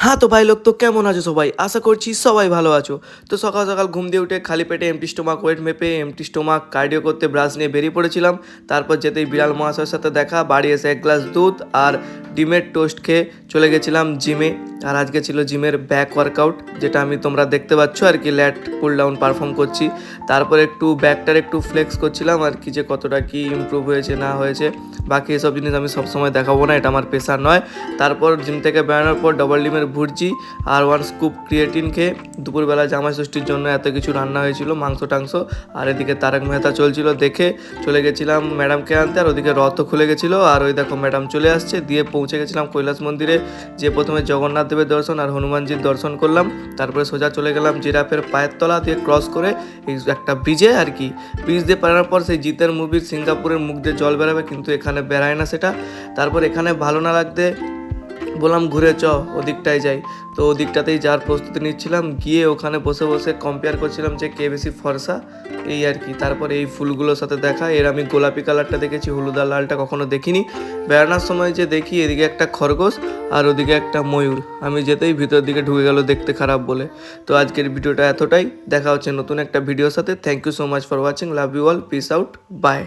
হ্যাঁ তো ভাই লোক তো কেমন আছো সবাই? আশা করছি সবাই ভালো আছো। তো সকাল সকাল ঘুম দিয়ে উঠে খালি পেটে এমটি স্টোমাক ওয়েট মেপে এমটি স্টোমাক কার্ডিও করতে ব্রাশ নিয়ে বেরিয়ে পড়েছিলাম। তারপর যেতেই বিড়াল মহাশয়ের সাথে দেখা, বাড়ি এসে এক গ্লাস দুধ আর ডিমের টোস্ট খেয়ে চলে গেছিলাম জিমে। আর আজকে ছিল জিমের ব্যাক ওয়ার্কআউট, যেটা তোমরা দেখতে পাচ্ছ আর কি, ল্যাট পুল ডাউন পারফর্ম করছি। তারপর একটু ব্যাকটার একটু ফ্লেক্স করছিলাম আর কি, যে কতটা কি ইমপ্রুভ হয়েছে না হয়েছে। বাকি এসব জিনিস আমি সবসময় দেখাবো না, এটা আমার পেশা নয়। তারপর জিম থেকে বেরোনোর পর ডবল ডিমের ভুর্জি আর 1 স্কুপ ক্রিয়েটিন খেয়ে দুপুরবেলা জামাই ষষ্ঠীর জন্য এত কিছু রান্না হয়েছিল, মাংস টাংস। আর এদিকে তারক মেহতা চলছিল, দেখে চলে গেছিলাম ম্যাডামকে আনতে। আর ওদিকে রথও খুলে গেছিলো, আর ওই দেখো ম্যাডাম চলে আসছে। দিয়ে পৌঁছে গেছিলাম কৈলাস মন্দিরে, যে প্রথমে জগন্নাথ দেবের দর্শন আর হনুমানজির দর্শন করলাম। তারপরে সোজা চলে গেলাম জিরাফের পায়ের তলা দিয়ে ক্রস করে এই একটা ব্রিজে আর কি। ব্রিজ দিয়ে পারানোর পর সেই জিতের মুভির সিঙ্গাপুরের মুখ দিয়ে জল বেরাবে, কিন্তু এখানে বেরায় না সেটা। তারপর এখানে ভালো না লাগতে বললাম ঘুরে ওদিকটায় যাই। তো ওদিকটাতেই যাওয়ার প্রস্তুতি নিচ্ছিলাম, গিয়ে ওখানে বসে বসে কম্পেয়ার করছিলাম যে কে বেশি ফর্সা, এই আর কি। তারপরে এই ফুলগুলোর সাথে দেখা, এর আমি গোলাপি কালারটা দেখেছি, হলুদ আর লালটা কখনো দেখিনি। বেড়ানোর সময় যে দেখি এদিকে একটা খরগোশ আর ওদিকে একটা ময়ূর, আমি যেতেই ভিতর দিকে ঢুকে গেল দেখতে খারাপ বলে। তো আজকের ভিডিওটা এতটাই, দেখা হচ্ছে নতুন একটা ভিডিওর সাথে। Thank you so much for watching, love you all, peace out, by.